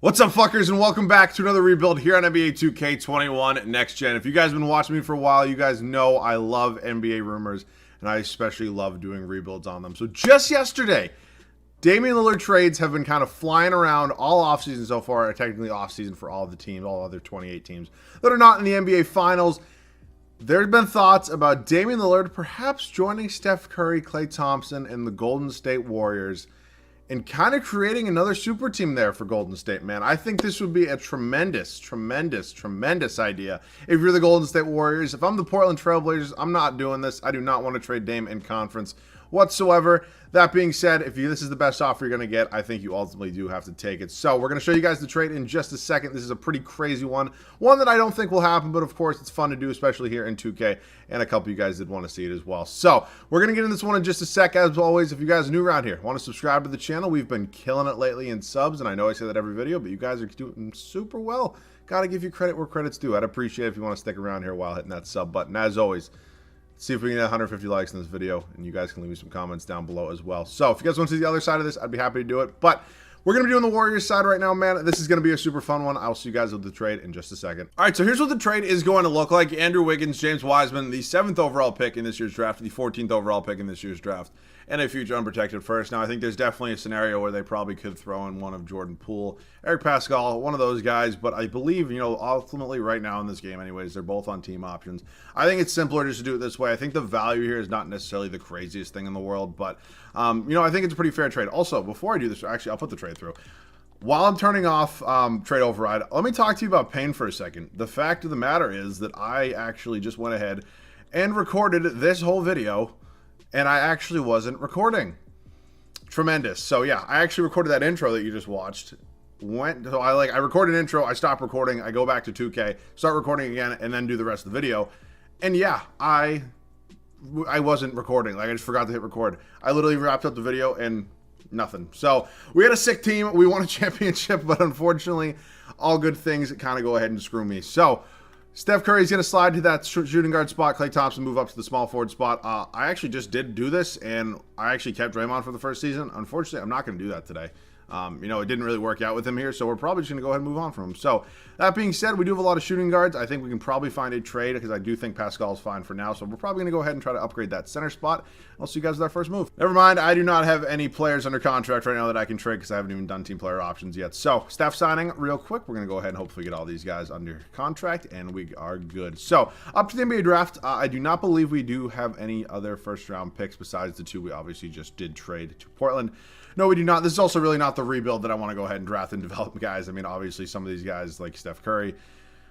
What's up, fuckers, and welcome back to another rebuild here on NBA 2K21 Next Gen. If you guys have been watching me for a while, you guys know I love NBA rumors, and I especially love doing rebuilds on them. So just yesterday, Damian Lillard trades have been kind of flying around all offseason so far, technically offseason for all of the teams, all other 28 teams that are not in the NBA Finals. There have been thoughts about Damian Lillard perhaps joining Steph Curry, Klay Thompson, and the Golden State Warriors, and kind of creating another super team there for Golden State, man. I think this would be a tremendous idea if you're the Golden State Warriors. If I'm the Portland Trailblazers, I'm not doing this. I do not want to trade Dame in conference whatsoever. That being said, if this is the best offer you're going to get, I think you ultimately do have to take it. So we're going to show you guys the trade in just a second. This is a pretty crazy one that I don't think will happen, but of course it's fun to do, especially here in 2K, and a couple of you guys did want to see it as well. So we're going to get into this one in just a sec. As always, if you guys are new around here, want to subscribe to the channel, we've been killing it lately in subs, and I know I say that every video, but you guys are doing super well. Got to give you credit where credit's due. I'd appreciate it if you want to stick around here while hitting that sub button. As always, see if we can get 150 likes in this video, and you guys can leave me some comments down below as well. So if you guys want to see the other side of this, I'd be happy to do it. But we're going to be doing the Warriors side right now, man. This is going to be a super fun one. I'll see you guys with the trade in just a second. All right, so here's what the trade is going to look like. Andrew Wiggins, James Wiseman, the 7th overall pick in this year's draft, the 14th overall pick in this year's draft, and a future unprotected first. Now, I think there's definitely a scenario where they probably could throw in one of Jordan Poole, Eric Pascal, one of those guys, but I believe, ultimately right now in this game anyways, they're both on team options. I think it's simpler just to do it this way. I think the value here is not necessarily the craziest thing in the world, but, I think it's a pretty fair trade. Also, before I do this, actually, I'll put the trade through. While I'm turning off trade override, let me talk to you about pain for a second. The fact of the matter is that I actually just went ahead and recorded this whole video, and I actually wasn't recording. Tremendous. So yeah, I actually recorded that intro that you just watched. I recorded an intro, I stopped recording, I go back to 2K, start recording again, and then do the rest of the video. And yeah, I wasn't recording. Like, I just forgot to hit record. I literally wrapped up the video and nothing. So we had a sick team. We won a championship, but unfortunately, all good things kind of go ahead and screw me. So Steph Curry's going to slide to that shooting guard spot. Klay Thompson move up to the small forward spot. I actually just did do this, and I actually kept Draymond for the first season. Unfortunately, I'm not going to do that today. It didn't really work out with him here, so we're probably just going to go ahead and move on from him. So that being said, we do have a lot of shooting guards. I think we can probably find a trade because I do think Pascal's fine for now. So we're probably going to go ahead and try to upgrade that center spot. I'll see you guys with our first move. Never mind, I do not have any players under contract right now that I can trade because I haven't even done team player options yet. So Steph signing real quick. We're going to go ahead and hopefully get all these guys under contract, and we are good. So up to the NBA draft, I do not believe we do have any other first round picks besides the two we obviously just did trade to Portland. No, we do not. This is also really not the rebuild that I want to go ahead and draft and develop guys. I mean, obviously, some of these guys like Steph Curry.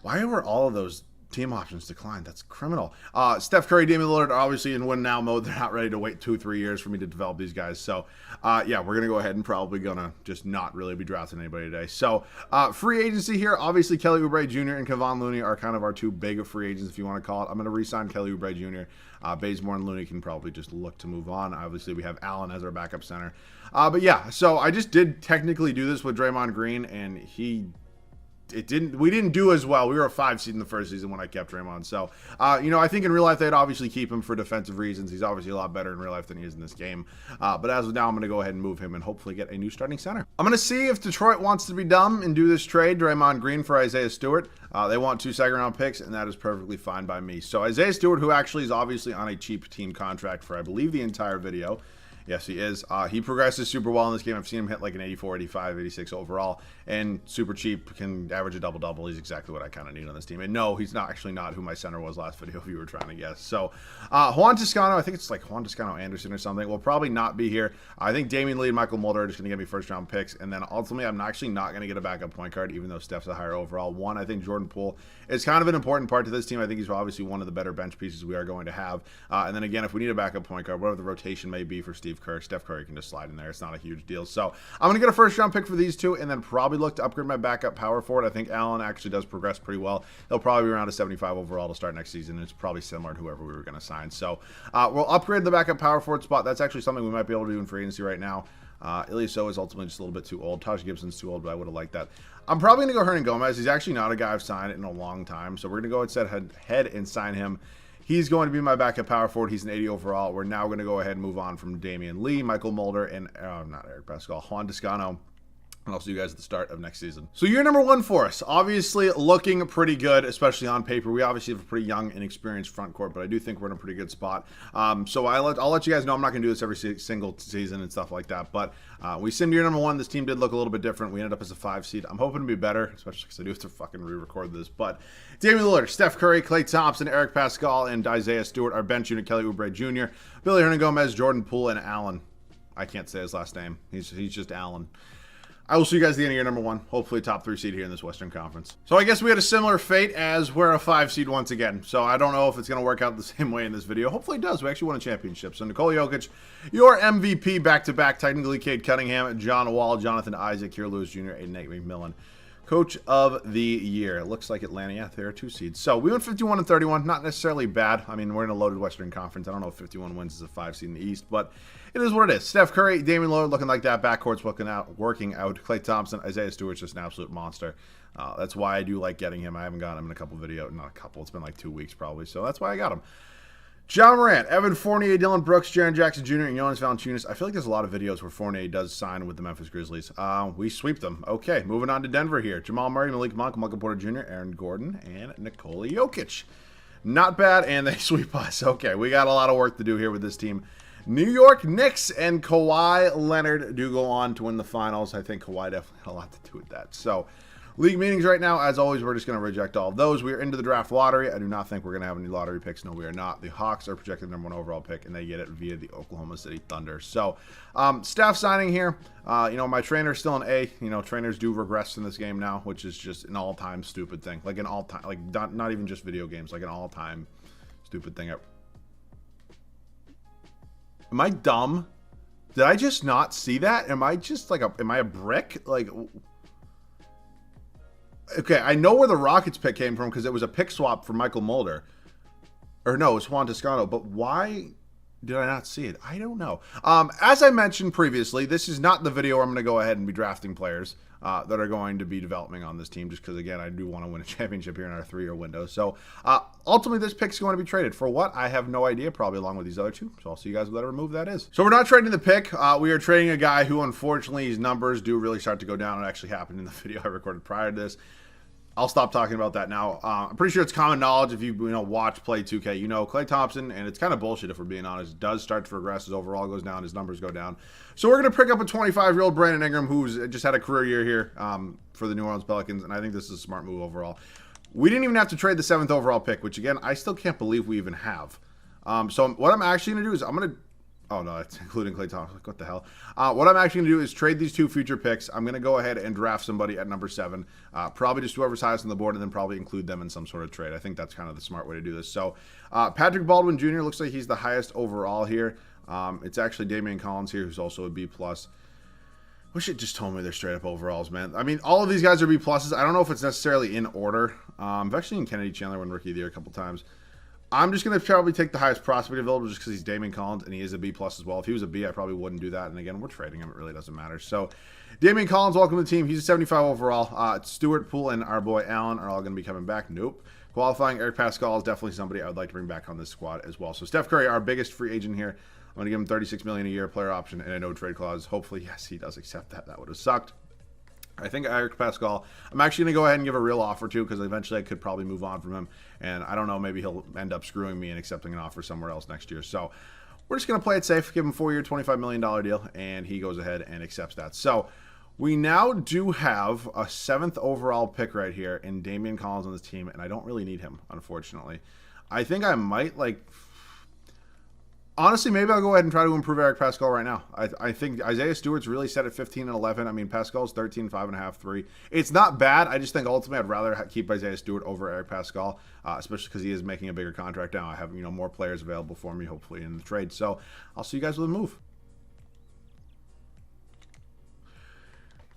Why were all of those team options declined? That's criminal. Steph Curry, Damian Lillard are obviously in win now mode. They're not ready to wait 2-3 years for me to develop these guys. So, yeah, we're going to go ahead and probably going to just not really be drafting anybody today. So, free agency here. Obviously, Kelly Oubre Jr. and Kevon Looney are kind of our two big free agents, if you want to call it. I'm going to re-sign Kelly Oubre Jr. Bazemore and Looney can probably just look to move on. Obviously, we have Allen as our backup center. But yeah, so I just did technically do this with Draymond Green, and we didn't do as well. We were a 5 seed in the first season when I kept Draymond. So, I think in real life they'd obviously keep him for defensive reasons. He's obviously a lot better in real life than he is in this game. But as of now, I'm going to go ahead and move him and hopefully get a new starting center. I'm going to see if Detroit wants to be dumb and do this trade, Draymond Green for Isaiah Stewart. They want 2 second-round picks, and that is perfectly fine by me. So Isaiah Stewart, who actually is obviously on a cheap team contract for, I believe, the entire video. Yes, he is. He progresses super well in this game. I've seen him hit like an 84, 85, 86 overall, and super cheap, can average a double-double. He's exactly what I kind of need on this team. And no, he's not who my center was last video if you were trying to guess. So Juan Toscano, I think it's like Juan Toscano Anderson or something, will probably not be here. I think Damian Lee and Michael Mulder are just going to get me first-round picks, and then ultimately I'm actually not going to get a backup point guard, even though Steph's a higher overall. One, I think Jordan Poole is kind of an important part to this team. I think he's obviously one of the better bench pieces we are going to have. And then again, if we need a backup point guard, whatever the rotation may be for Steve Kerr, Steph Curry can just slide in there. It's not a huge deal. So I'm going to get a first round pick for these two and then probably look to upgrade my backup power forward. I think Allen actually does progress pretty well. He'll probably be around a 75 overall to start next season. And it's probably similar to whoever we were going to sign. So we'll upgrade the backup power forward spot. That's actually something we might be able to do in free agency right now. Ilyasova is ultimately just a little bit too old. Taj Gibson's too old, but I would have liked that. I'm probably going to go Hernan Gomez. He's actually not a guy I've signed in a long time. So we're going to go ahead and sign him. He's going to be my backup power forward. He's an 80 overall. We're now going to go ahead and move on from Damian Lee, Michael Mulder, and not Eric Pascal, Juan Toscano. And I'll see you guys at the start of next season. So year number 1 for us, obviously looking pretty good, especially on paper. We obviously have a pretty young and experienced front court, but I do think we're in a pretty good spot. So I'll let you guys know I'm not going to do this every single season and stuff like that. But we simmed year number 1. This team did look a little bit different. We ended up as a 5 seed. I'm hoping to be better, especially because I do have to fucking re-record this. But Damian Lillard, Steph Curry, Klay Thompson, Eric Pascal, and Isaiah Stewart. Our bench unit: Kelly Oubre Jr., Billy Hernangomez, Jordan Poole, and Allen. I can't say his last name. He's just Allen. I will see you guys at the end of year number 1. Hopefully top 3 seed here in this Western Conference. So I guess we had a similar fate as we're a 5 seed once again. So I don't know if it's going to work out the same way in this video. Hopefully it does. We actually won a championship. So Nikola Jokic, your MVP back-to-back. Technically Cade Cunningham, John Wall, Jonathan Isaac, Kira Lewis Jr., and Nate McMillan. Coach of the year. It looks like Atlanta. Yeah, they are 2 seeds. So we went 51-31. Not necessarily bad. I mean, we're in a loaded Western Conference. I don't know if 51 wins is a 5 seed in the East, but it is what it is. Steph Curry, Damian Lillard looking like that. Backcourt's working out. Klay Thompson, Isaiah Stewart's just an absolute monster. That's why I do like getting him. I haven't gotten him in a couple videos. Not a couple. It's been like 2 weeks probably. So that's why I got him. John Morant, Evan Fournier, Dylan Brooks, Jaren Jackson Jr., and Jonas Valanciunas. I feel like there's a lot of videos where Fournier does sign with the Memphis Grizzlies. We sweep them. Okay, moving on to Denver here. Jamal Murray, Malik Monk, Michael Porter Jr., Aaron Gordon, and Nikola Jokic. Not bad, and they sweep us. Okay, we got a lot of work to do here with this team. New York Knicks and Kawhi Leonard do go on to win the finals. I think Kawhi definitely had a lot to do with that. So, league meetings right now, as always, we're just going to reject all of those. We are into the draft lottery. I do not think we're going to have any lottery picks. No, we are not. The Hawks are projected #1 overall pick, and they get it via the Oklahoma City Thunder. So, staff signing here. My trainer's still an A. Trainers do regress in this game now, which is just an all-time stupid thing. Like an all-time, like not even just video games, like an all-time stupid thing. Am I dumb? Did I just not see that? Am I just like am I a brick? Like, okay, I know where the Rockets pick came from because it was a pick swap for Michael Mulder. Or no, it was Juan Toscano. But why did I not see it? I don't know. As I mentioned previously, this is not the video where I'm going to go ahead and be drafting players that are going to be developing on this team. Just because, again, I do want to win a championship here in our 3-year window. So, ultimately, this pick's going to be traded. For what? I have no idea, probably along with these other 2. So, I'll see you guys whatever move that is. So, we're not trading the pick. We are trading a guy who, unfortunately, his numbers do really start to go down. It actually happened in the video I recorded prior to this. I'll stop talking about that now. I'm pretty sure it's common knowledge if you watch play 2K. Klay Thompson, and it's kind of bullshit if we're being honest, does start to regress. His overall goes down. His numbers go down. So we're going to pick up a 25-year-old Brandon Ingram who's just had a career year here for the New Orleans Pelicans, and I think this is a smart move overall. We didn't even have to trade the 7th overall pick, which, again, I still can't believe we even have. So what I'm actually going to do is I'm going to... Oh, no, that's including Klay Thompson. Like, what the hell? What I'm actually going to do is trade these 2 future picks. I'm going to go ahead and draft somebody at number 7. Probably just whoever's highest on the board, and then probably include them in some sort of trade. I think that's kind of the smart way to do this. So, Patrick Baldwin Jr. looks like he's the highest overall here. It's actually Damian Collins here, who's also a B+. Wish it just told me they're straight up overalls, man. I mean, all of these guys are B+. I don't know if it's necessarily in order. I've actually seen Kennedy Chandler win Rookie of the Year a couple times. I'm just going to probably take the highest prospect available just because he's Damian Collins and he is a B+ as well. If he was a B, I probably wouldn't do that. And again, we're trading him. It really doesn't matter. So, Damian Collins, welcome to the team. He's a 75 overall. Stewart, Poole, and our boy Allen are all going to be coming back. Nope. Qualifying, Eric Pascal is definitely somebody I would like to bring back on this squad as well. So, Steph Curry, our biggest free agent here. I'm going to give him $36 million a year, player option, and a no trade clause. Hopefully, yes, he does accept that. That would have sucked. I think Eric Pascal, I'm actually going to go ahead and give a real offer to because eventually I could probably move on from him. And I don't know, maybe he'll end up screwing me and accepting an offer somewhere else next year. So we're just going to play it safe, give him a 4-year, $25 million deal, and he goes ahead and accepts that. So we now do have a 7th overall pick right here in Damian Collins on this team, and I don't really need him, unfortunately. I think I might, honestly, maybe I'll go ahead and try to improve Eric Pascal right now. I think Isaiah Stewart's really set at 15 and 11. I mean, Pascal's 13, 5.5, 3. It's not bad. I just think ultimately I'd rather keep Isaiah Stewart over Eric Pascal, especially because he is making a bigger contract now. I have more players available for me, hopefully, in the trade. So I'll see you guys with a move.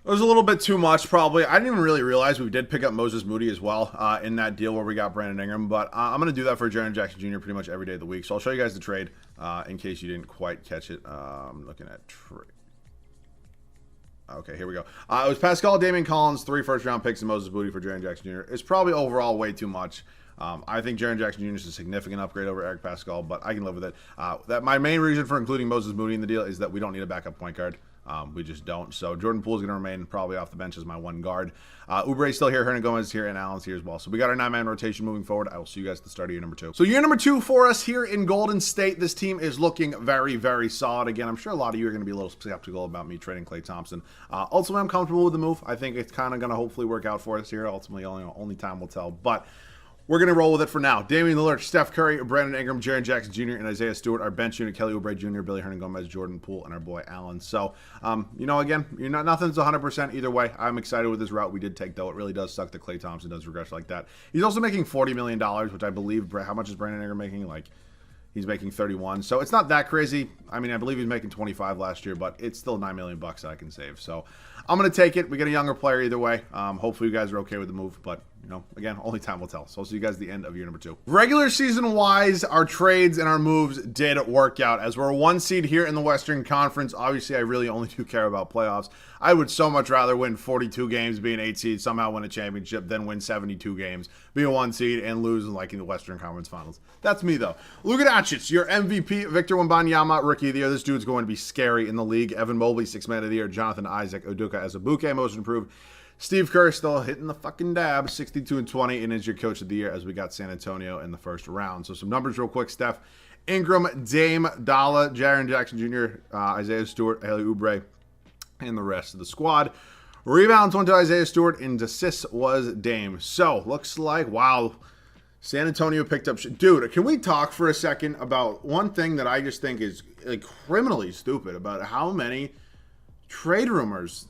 It was a little bit too much, probably. I didn't even really realize we did pick up Moses Moody as well in that deal where we got Brandon Ingram. But I'm going to do that for Jaren Jackson Jr. pretty much every day of the week. So I'll show you guys the trade in case you didn't quite catch it. I'm looking at trade. Okay, here we go. It was Pascal, Damian Collins, 3 first-round picks, and Moses Moody for Jaren Jackson Jr. It's probably overall way too much. I think Jaren Jackson Jr. is a significant upgrade over Eric Pascal, but I can live with it. My main reason for including Moses Moody in the deal is that we don't need a backup point guard. We just don't. So Jordan Poole is going to remain probably off the bench as my one guard. Oubre's still here, Hernangomez is here, and Allen's here as well. So we got our 9-man rotation moving forward. I will see you guys at the start of year number 2. So year number 2 for us here in Golden State. This team is looking very, very solid. Again, I'm sure a lot of you are going to be a little skeptical about me trading Klay Thompson. Ultimately, I'm comfortable with the move. I think it's kind of going to hopefully work out for us here. Ultimately, only time will tell. But we're going to roll with it for now. Damian Lillard, Steph Curry, Brandon Ingram, Jaren Jackson Jr., and Isaiah Stewart. Our bench unit, Kelly Oubre Jr., Billy Hernangomez, Jordan Poole, and our boy Allen. So, again, nothing's 100% either way. I'm excited with this route we did take, though. It really does suck that Klay Thompson does regress like that. He's also making $40 million, which I believe, how much is Brandon Ingram making? He's making 31, so it's not that crazy. I mean, I believe he's making 25 last year, but it's still $9 million that I can save. So I'm going to take it. We get a younger player either way. Hopefully you guys are okay with the move, but again, only time will tell. So I'll see you guys at the end of year number 2. Regular season wise, our trades and our moves did work out. As we're a 1 seed here in the Western Conference, obviously I really only do care about playoffs. I would so much rather win 42 games, be an 8 seed, somehow win a championship, than win 72 games, be a 1 seed, and lose in the Western Conference Finals. That's me, though. Luka Doncic, your MVP, Victor Wembanyama, Rookie of the Year. This dude's going to be scary in the league. Evan Mobley, 6th Man of the Year. Jonathan Isaac, Udoka Azubuike, Most Improved. Steve Kerr still hitting the fucking dab, 62-20, and is your Coach of the Year, as we got San Antonio in the first round. So some numbers real quick, Steph. Ingram, Dame, Dalla, Jaren Jackson Jr., Isaiah Stewart, Haley Oubre, and the rest of the squad. Rebounds went to Isaiah Stewart, and assists was Dame. So, looks like, wow, San Antonio picked up... Dude, can we talk for a second about one thing that I just think is criminally stupid, about how many trade rumors...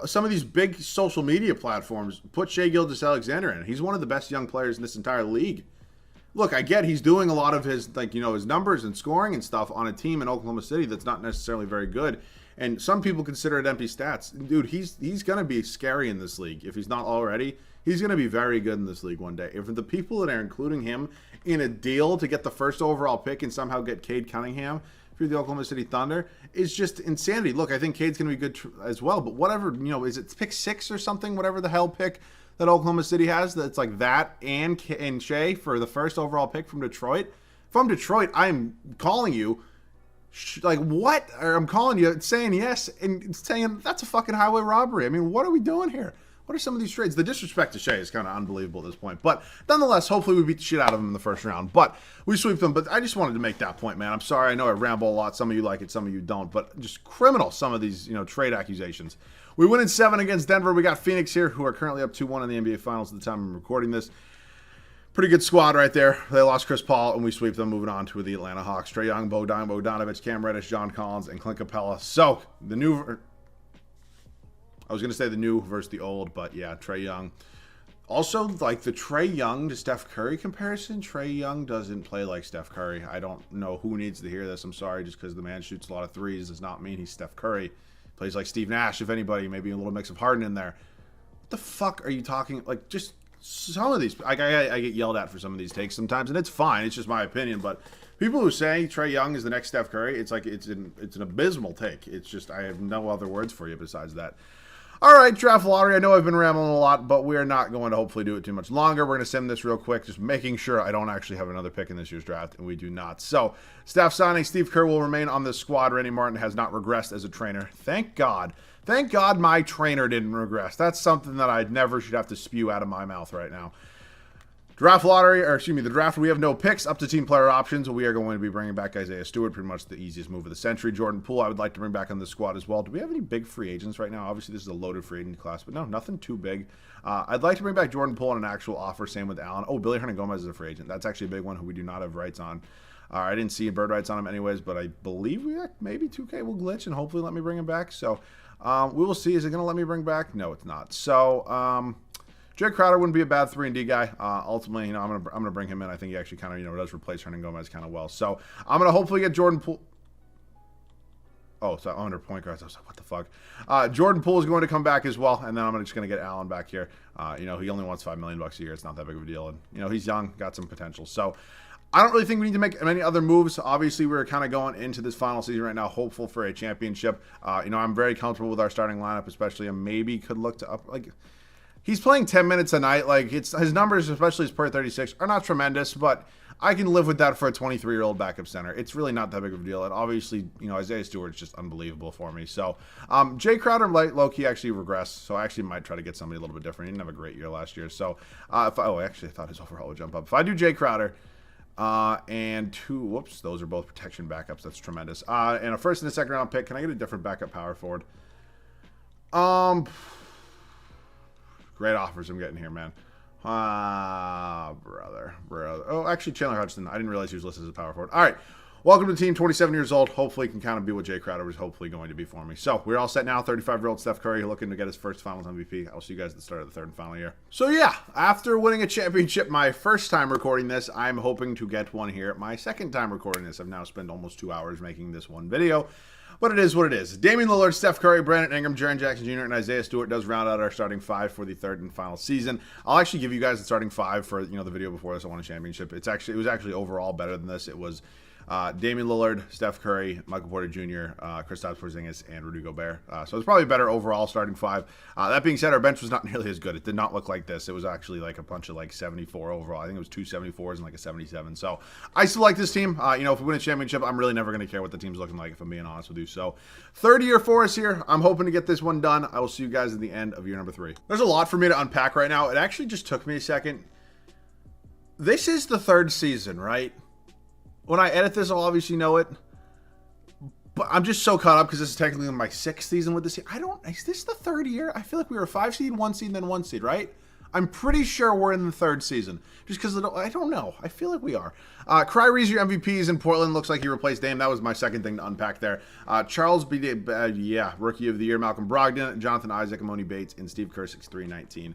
some of these big social media platforms put Shai Gilgeous-Alexander in. He's one of the best young players in this entire league. Look, I get he's doing a lot of his his numbers and scoring and stuff on a team in Oklahoma City that's not necessarily very good. And some people consider it empty stats. Dude, he's going to be scary in this league. If he's not already, he's going to be very good in this league one day. If the people that are including him in a deal to get the first overall pick and somehow get Cade Cunningham through the Oklahoma City Thunder is just insanity. Look, I think Cade's going to be good as well, but whatever, is it pick 6 or something, whatever the hell pick that Oklahoma City has, that's like that and Shai for the first overall pick from Detroit? From Detroit, I'm calling you, what? Or I'm calling you saying yes and saying that's a fucking highway robbery. I mean, what are we doing here? What are some of these trades? The disrespect to Shai is kind of unbelievable at this point. But nonetheless, hopefully we beat the shit out of him in the first round. But we sweep them. But I just wanted to make that point, man. I'm sorry. I know I ramble a lot. Some of you like it. Some of you don't. But just criminal, some of these, trade accusations. We win in 7 against Denver. We got Phoenix here, who are currently up 2-1 in the NBA Finals at the time I'm recording this. Pretty good squad right there. They lost Chris Paul, and we sweep them, moving on to the Atlanta Hawks. Trae Young, Bogdanovich, Cam Reddish, John Collins, and Clint Capella. So, the new versus the old, but yeah, Trae Young. Also, the Trae Young to Steph Curry comparison, Trae Young doesn't play like Steph Curry. I don't know who needs to hear this. I'm sorry, just because the man shoots a lot of threes does not mean he's Steph Curry. Plays like Steve Nash, if anybody, maybe a little mix of Harden in there. What the fuck are you talking? Just some of these, I get yelled at for some of these takes sometimes, and it's fine. It's just my opinion, but people who say Trae Young is the next Steph Curry, it's an abysmal take. It's just, I have no other words for you besides that. All right, draft lottery. I know I've been rambling a lot, but we are not going to hopefully do it too much longer. We're going to sim this real quick, just making sure I don't actually have another pick in this year's draft, and we do not. So, staff signing, Steve Kerr will remain on this squad. Randy Martin has not regressed as a trainer. Thank God. Thank God my trainer didn't regress. That's something that I never should have to spew out of my mouth right now. The draft, we have no picks, up to team player options. We are going to be bringing back Isaiah Stewart, pretty much the easiest move of the century. Jordan Poole, I would like to bring back on the squad as well. Do we have any big free agents right now? Obviously, this is a loaded free agent class, but no, nothing too big. I'd like to bring back Jordan Poole on an actual offer, same with Allen. Oh, Billy Hernangomez is a free agent. That's actually a big one who we do not have rights on. I didn't see bird rights on him anyways, but I believe maybe 2K will glitch and hopefully let me bring him back. So we will see. Is it going to let me bring back? No, it's not. So, Jake Crowder wouldn't be a bad 3-and-D guy. Ultimately, I'm gonna bring him in. I think he actually kind of does replace Hernangomez kind of well. So I'm gonna hopefully get Jordan Poole. Oh, so under point guards. I was like, what the fuck? Jordan Poole is going to come back as well, and then I'm just gonna get Allen back here. He only wants $5 million a year. It's not that big of a deal, and he's young, got some potential. So I don't really think we need to make many other moves. Obviously, we're kind of going into this final season right now, hopeful for a championship. I'm very comfortable with our starting lineup, especially. And maybe could look to up He's playing 10 minutes a night. His numbers, especially his per 36, are not tremendous, but I can live with that for a 23-year-old backup center. It's really not that big of a deal. And obviously, you know, Isaiah Stewart's just unbelievable for me. So, Jay Crowder, low-key actually regressed. So I actually might try to get somebody a little bit different. He didn't have a great year last year. So, actually, I thought his overall would jump up. If I do Jay Crowder, and two, whoops, those are both protection backups. That's tremendous. And a first and a second round pick. Can I get a different backup power forward? Great offers I'm getting here, man. Brother. Oh, actually, Chandler Hudson. I didn't realize he was listed as a power forward. All right. Welcome to the team, 27 years old. Hopefully can kind of be what Jay Crowder was hopefully going to be for me. So we're all set now. 35-year-old Steph Curry looking to get his first finals MVP. I'll see you guys at the start of the third and final year. So yeah, after winning a championship my first time recording this, I'm hoping to get one here my second time recording this. I've now spent almost 2 hours making this one video. But it is what it is. Damian Lillard, Steph Curry, Brandon Ingram, Jaren Jackson Jr., and Isaiah Stewart does round out our starting five for the third and final season. I'll actually give you guys the starting five for the video before this. I won a championship. It was actually overall better than this. It was Damian Lillard, Steph Curry, Michael Porter Jr., Kristaps Porzingis, and Rudy Gobert. So it's probably better overall starting five. That being said, our bench was not nearly as good. It did not look like this. It was actually like a bunch of like 74 overall. I think it was 2 74s and like a 77. So I still like this team. If we win a championship, I'm really never going to care what the team's looking like, if I'm being honest with you. So third year for us here. I'm hoping to get this one done. I will see you guys at the end of year number 3. There's a lot for me to unpack right now. It actually just took me a second. This is the third season, right? When I edit this, I'll obviously know it. But I'm just so caught up because this is technically my 6th season with this team. Is this the third year? I feel like we were 5 seed, 1 seed, and then 1 seed, right? I'm pretty sure we're in the third season. Just because I don't know. I feel like we are. Kyrie's your MVPs in Portland. Looks like he replaced Dame. That was my second thing to unpack there. Charles B. Rookie of the Year. Malcolm Brogdon, Jonathan Isaac, Amoni Bates, and Steve Kerr, 6'3",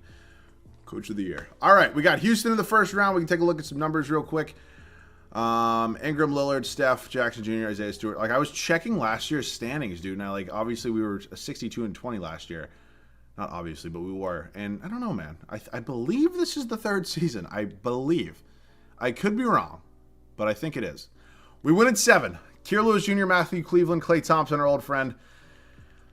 Coach of the Year. All right, we got Houston in the first round. We can take a look at some numbers real quick. Ingram, Lillard, Steph, Jackson Jr., Isaiah Stewart. Like, I was checking last year's standings, dude. Now, like, obviously we were 62-20 last year. Not obviously, but we were. And I don't know, man. I believe this is the third season. I believe. I could be wrong, but I think it is. We win at 7. Kier Lewis Jr., Matthew Cleveland, Klay Thompson, our old friend,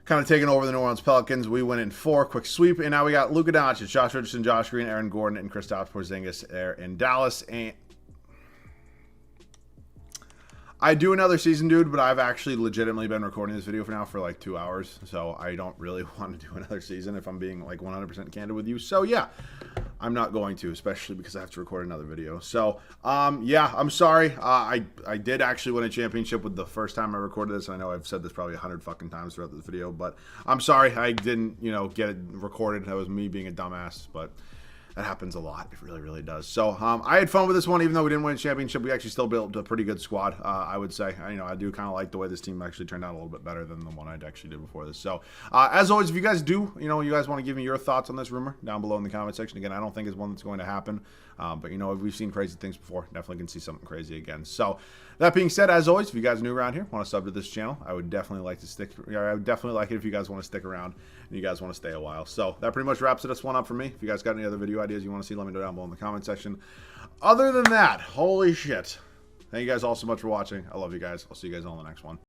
kind of taking over the New Orleans Pelicans. We win in 4. Quick sweep. And now we got Luka Doncic, Josh Richardson, Josh Green, Aaron Gordon, and Kristaps Porzingis there in Dallas. And I do another season, dude, but I've actually legitimately been recording this video for like 2 hours, so I don't really want to do another season if I'm being like 100% candid with you. So yeah, I'm not going to, especially because I have to record another video. So yeah, I'm sorry. I did actually win a championship with the first time I recorded this. I know I've said this probably 100 fucking times throughout this video, but I'm sorry I didn't, get it recorded. That was me being a dumbass, but that happens a lot. It really, really does. So I had fun with this one, even though we didn't win a championship. We actually still built a pretty good squad, I would say. I do kind of like the way this team actually turned out a little bit better than the one I'd actually did before this. So as always, if you guys do, you guys want to give me your thoughts on this rumor down below in the comment section. Again, I don't think it's one that's going to happen. But, we've seen crazy things before. Definitely can see something crazy again. So that being said, as always, if you guys are new around here, want to sub to this channel, I would definitely like it if you guys want to stick around and you guys want to stay a while. So that pretty much wraps this one up for me. If you guys got any other video ideas you want to see, let me know down below in the comment section. Other than that, holy shit. Thank you guys all so much for watching. I love you guys. I'll see you guys all in the next one.